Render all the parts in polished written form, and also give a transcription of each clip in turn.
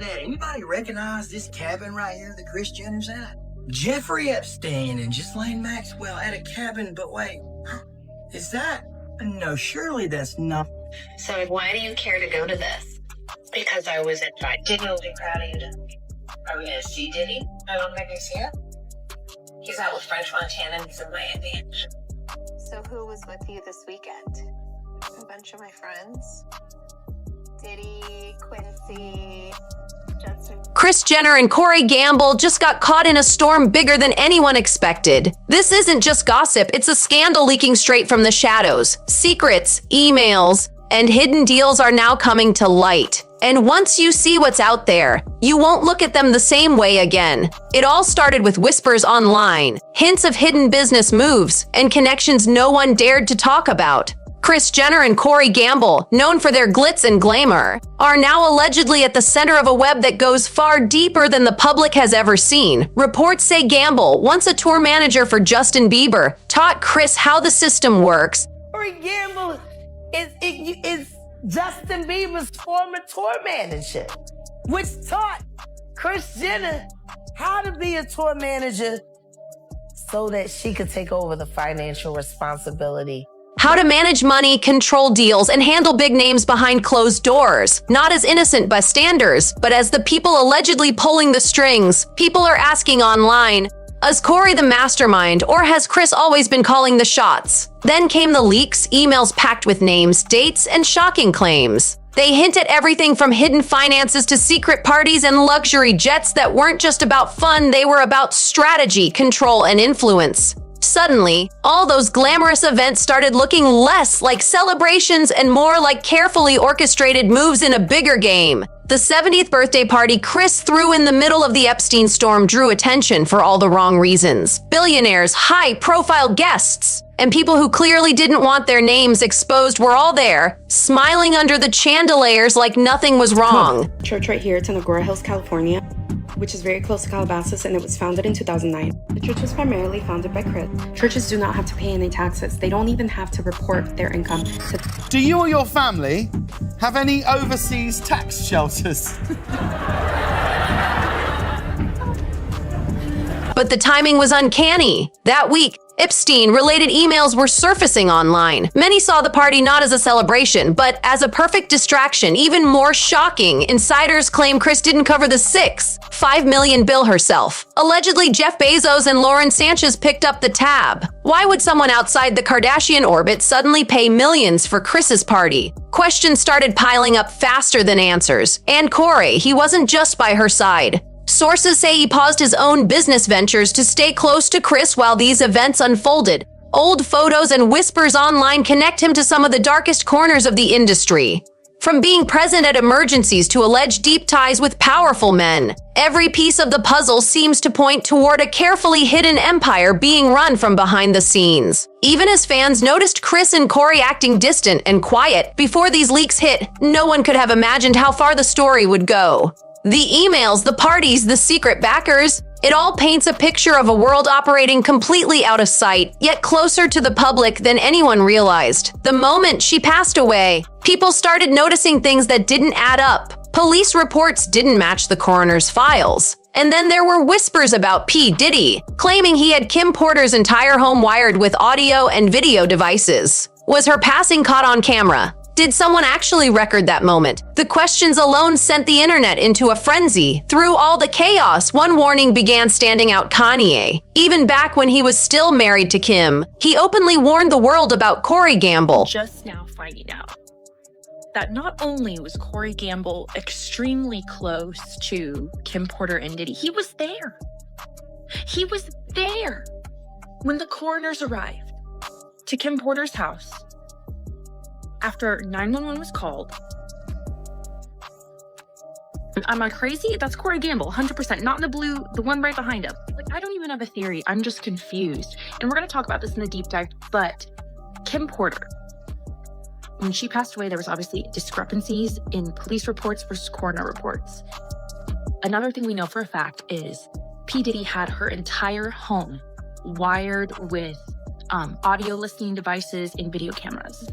that? Anybody recognize this cabin right here that Kris Jenner's at? Jeffrey Epstein and Ghislaine Maxwell at a cabin, but wait, is that? No, surely that's not. So why do you care to go to this? Because I was invited. Diddy will be proud of you. Are we going to see Diddy? I don't think I see it. He's out with French Montana and he's in Miami. So who was with you this weekend? A bunch of my friends. Diddy, Quincy, Justin. Kris Jenner and Corey Gamble just got caught in a storm bigger than anyone expected. This isn't just gossip, it's a scandal leaking straight from the shadows. Secrets, emails, and hidden deals are now coming to light. And once you see what's out there, you won't look at them the same way again. It all started with whispers online, hints of hidden business moves, and connections no one dared to talk about. Kris Jenner and Corey Gamble, known for their glitz and glamour, are now allegedly at the center of a web that goes far deeper than the public has ever seen. Reports say Gamble, once a tour manager for Justin Bieber, taught Kris how the system works. Corey Gamble is Justin Bieber's former tour manager, which taught Kris Jenner how to be a tour manager so that she could take over the financial responsibility. How to manage money, control deals, and handle big names behind closed doors. Not as innocent bystanders, but as the people allegedly pulling the strings. People are asking online, is Corey the mastermind, or has Kris always been calling the shots? Then came the leaks, emails packed with names, dates, and shocking claims. They hint at everything from hidden finances to secret parties and luxury jets that weren't just about fun, they were about strategy, control, and influence. Suddenly, all those glamorous events started looking less like celebrations and more like carefully orchestrated moves in a bigger game. The 70th birthday party Kris threw in the middle of the Epstein storm drew attention for all the wrong reasons. Billionaires, high-profile guests, and people who clearly didn't want their names exposed were all there, smiling under the chandeliers like nothing was wrong. Church right here, it's in Agoura Hills, California, which is very close to Calabasas, and it was founded in 2009. The church was primarily founded by Kris. Churches do not have to pay any taxes. They don't even have to report their income. Do you or your family have any overseas tax shelters? But the timing was uncanny. That week, Epstein-related emails were surfacing online. Many saw the party not as a celebration, but as a perfect distraction. Even more shocking, insiders claim Kris didn't cover the $5 million bill herself. Allegedly, Jeff Bezos and Lauren Sanchez picked up the tab. Why would someone outside the Kardashian orbit suddenly pay millions for Kris's party? Questions started piling up faster than answers. And Corey, he wasn't just by her side. Sources say he paused his own business ventures to stay close to Kris while these events unfolded. Old photos and whispers online connect him to some of the darkest corners of the industry. From being present at emergencies to alleged deep ties with powerful men, every piece of the puzzle seems to point toward a carefully hidden empire being run from behind the scenes. Even as fans noticed Kris and Corey acting distant and quiet before these leaks hit, no one could have imagined how far the story would go. The emails, the parties, the secret backers, it all paints a picture of a world operating completely out of sight, yet closer to the public than anyone realized. The moment she passed away, people started noticing things that didn't add up. Police reports didn't match the coroner's files. And then there were whispers about P. Diddy, claiming he had Kim Porter's entire home wired with audio and video devices. Was her passing caught on camera? Did someone actually record that moment? The questions alone sent the internet into a frenzy. Through all the chaos, one warning began standing out: Kanye. Even back when he was still married to Kim, he openly warned the world about Corey Gamble. Just now finding out that not only was Corey Gamble extremely close to Kim Porter and Diddy, he was there. He was there when the coroners arrived to Kim Porter's house. After 911 was called. Am I crazy? That's Corey Gamble, 100%. Not in the blue, the one right behind him. Like, I don't even have a theory. I'm just confused. And we're going to talk about this in the deep dive, but Kim Porter, when she passed away, there was obviously discrepancies in police reports versus coroner reports. Another thing we know for a fact is P. Diddy had her entire home wired with audio listening devices and video cameras.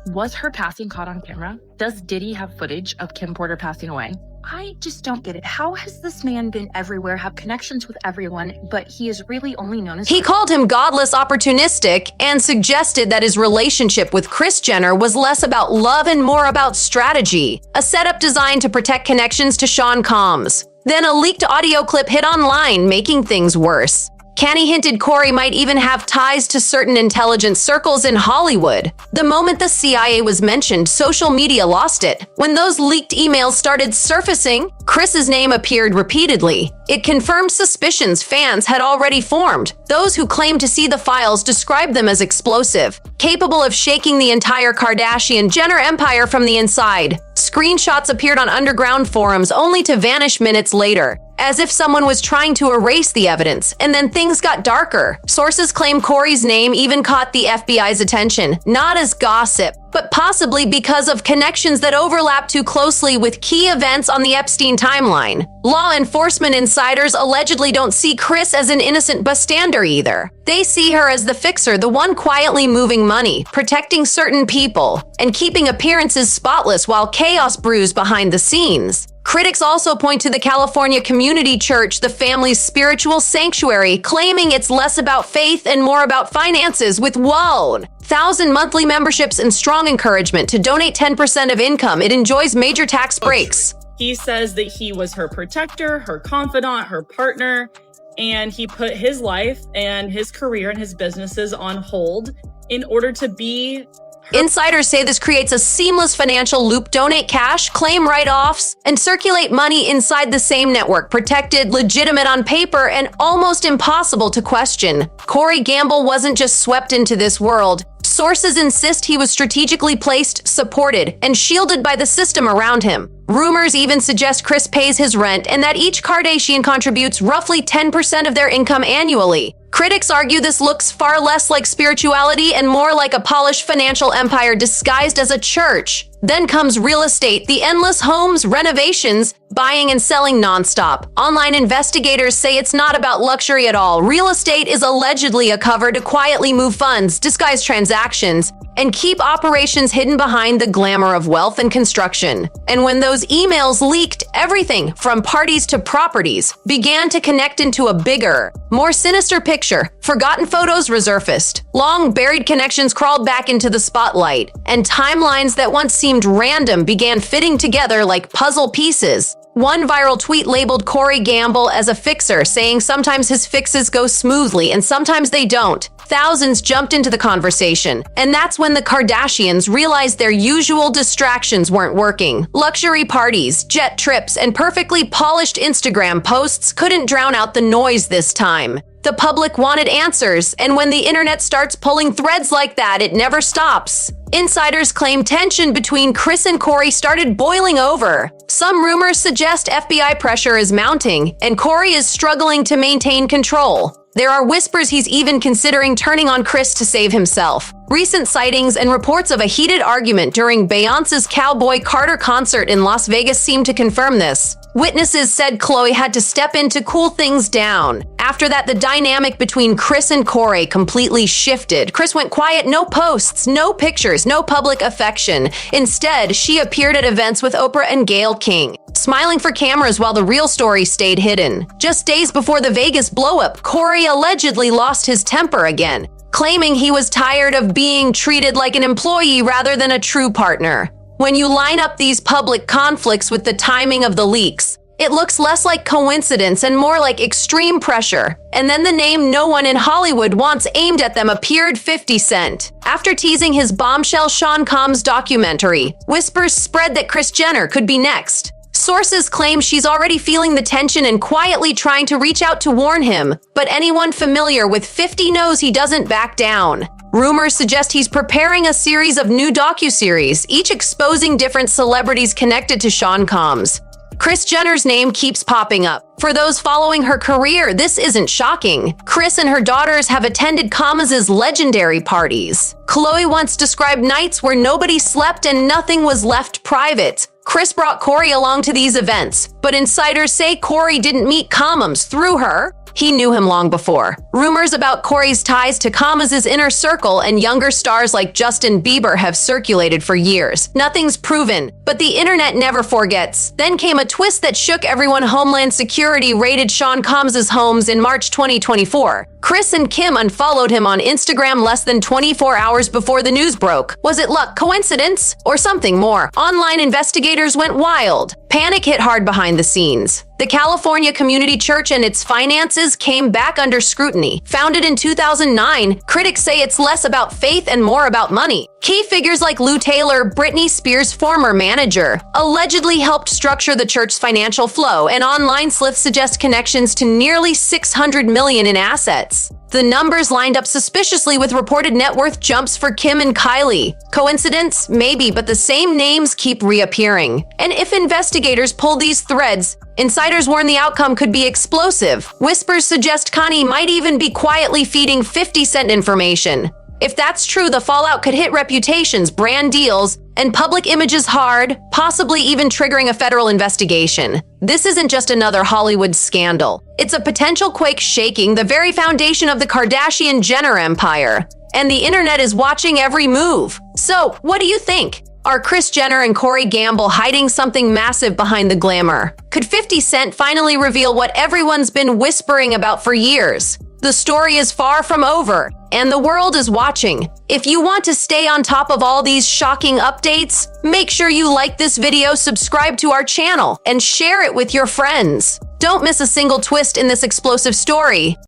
Was her passing caught on camera? Does Diddy have footage of Kim Porter passing away? I just don't get it. How has this man been everywhere, have connections with everyone, but he is really only known as... He called him godless, opportunistic, and suggested that his relationship with Kris Jenner was less about love and more about strategy, a setup designed to protect connections to Sean Combs. Then a leaked audio clip hit online, making things worse. Canny hinted Corey might even have ties to certain intelligence circles in Hollywood. The moment the CIA was mentioned, social media lost it. When those leaked emails started surfacing, Kris's name appeared repeatedly. It confirmed suspicions fans had already formed. Those who claimed to see the files described them as explosive, capable of shaking the entire Kardashian-Jenner empire from the inside. Screenshots appeared on underground forums only to vanish minutes later, as if someone was trying to erase the evidence, and then things got darker. Sources claim Corey's name even caught the FBI's attention, not as gossip, but possibly because of connections that overlap too closely with key events on the Epstein timeline. Law enforcement insiders allegedly don't see Kris as an innocent bystander either. They see her as the fixer, the one quietly moving money, protecting certain people, and keeping appearances spotless while chaos brews behind the scenes. Critics also point to the California Community Church, the family's spiritual sanctuary, claiming it's less about faith and more about finances, with 1,000 monthly memberships and strong encouragement to donate 10% of income. It enjoys major tax breaks. He says that he was her protector, her confidant, her partner, and he put his life and his career and his businesses on hold in order to be... Insiders say this creates a seamless financial loop. Donate cash, claim write-offs, and circulate money inside the same network. Protected, legitimate on paper, and almost impossible to question. Corey Gamble wasn't just swept into this world. Sources insist he was strategically placed, supported, and shielded by the system around him. Rumors even suggest Kris pays his rent and that each Kardashian contributes roughly 10% of their income annually. Critics argue this looks far less like spirituality and more like a polished financial empire disguised as a church. Then comes real estate, the endless homes, renovations, buying and selling nonstop. Online investigators say it's not about luxury at all. Real estate is allegedly a cover to quietly move funds, disguise transactions, and keep operations hidden behind the glamour of wealth and construction. And when those emails leaked, everything from parties to properties began to connect into a bigger, more sinister picture. Forgotten photos resurfaced. Long buried connections crawled back into the spotlight, and timelines that once seemed random began fitting together like puzzle pieces. One viral tweet labeled Corey Gamble as a fixer, saying sometimes his fixes go smoothly and sometimes they don't. Thousands jumped into the conversation, and that's when the Kardashians realized their usual distractions weren't working. Luxury parties, jet trips, and perfectly polished Instagram posts couldn't drown out the noise this time. The public wanted answers, and when the internet starts pulling threads like that, it never stops. Insiders claim tension between Kris and Corey started boiling over. Some rumors suggest FBI pressure is mounting, and Corey is struggling to maintain control. There are whispers he's even considering turning on Kris to save himself. Recent sightings and reports of a heated argument during Beyoncé's Cowboy Carter concert in Las Vegas seem to confirm this. Witnesses said Khloe had to step in to cool things down. After that, the dynamic between Kris and Corey completely shifted. Kris went quiet, no posts, no pictures, no public affection. Instead, she appeared at events with Oprah and Gayle King, smiling for cameras while the real story stayed hidden. Just days before the Vegas blow-up, Corey allegedly lost his temper again, claiming he was tired of being treated like an employee rather than a true partner. When you line up these public conflicts with the timing of the leaks, it looks less like coincidence and more like extreme pressure. And then the name no one in Hollywood wants aimed at them appeared: 50 Cent. After teasing his bombshell Sean Combs documentary, whispers spread that Kris Jenner could be next. Sources claim she's already feeling the tension and quietly trying to reach out to warn him, but anyone familiar with 50 knows he doesn't back down. Rumors suggest he's preparing a series of new docuseries, each exposing different celebrities connected to Sean Combs. Kris Jenner's name keeps popping up. For those following her career, this isn't shocking. Kris and her daughters have attended Combs' legendary parties. Khloe once described nights where nobody slept and nothing was left private. Kris brought Corey along to these events, but insiders say Corey didn't meet Combs through her. he knew him long before. Rumors about Corey's ties to Kama's inner circle and younger stars like Justin Bieber have circulated for years. Nothing's proven, but the internet never forgets. Then came a twist that shook everyone. Homeland Security raided Sean Combs' homes in March 2024. Kris and Kim unfollowed him on Instagram less than 24 hours before the news broke. Was it luck, coincidence, or something more? Online investigators went wild. Panic hit hard behind the scenes. The California Community Church and its finances came back under scrutiny. Founded in 2009, critics say it's less about faith and more about money. Key figures like Lou Taylor, Britney Spears' former manager, allegedly helped structure the church's financial flow, and online slips suggest connections to nearly $600 million in assets. The numbers lined up suspiciously with reported net worth jumps for Kim and Kylie. Coincidence? Maybe, but the same names keep reappearing. And if investigators pull these threads, insiders warn the outcome could be explosive. Whispers suggest Kanye might even be quietly feeding 50 Cent information. If that's true, the fallout could hit reputations, brand deals, and public images hard, possibly even triggering a federal investigation. This isn't just another Hollywood scandal. It's a potential quake shaking the very foundation of the Kardashian-Jenner empire. And the internet is watching every move. So, what do you think? Are Kris Jenner and Corey Gamble hiding something massive behind the glamour? Could 50 Cent finally reveal what everyone's been whispering about for years? The story is far from over, and the world is watching. If you want to stay on top of all these shocking updates, make sure you like this video, subscribe to our channel, and share it with your friends. Don't miss a single twist in this explosive story.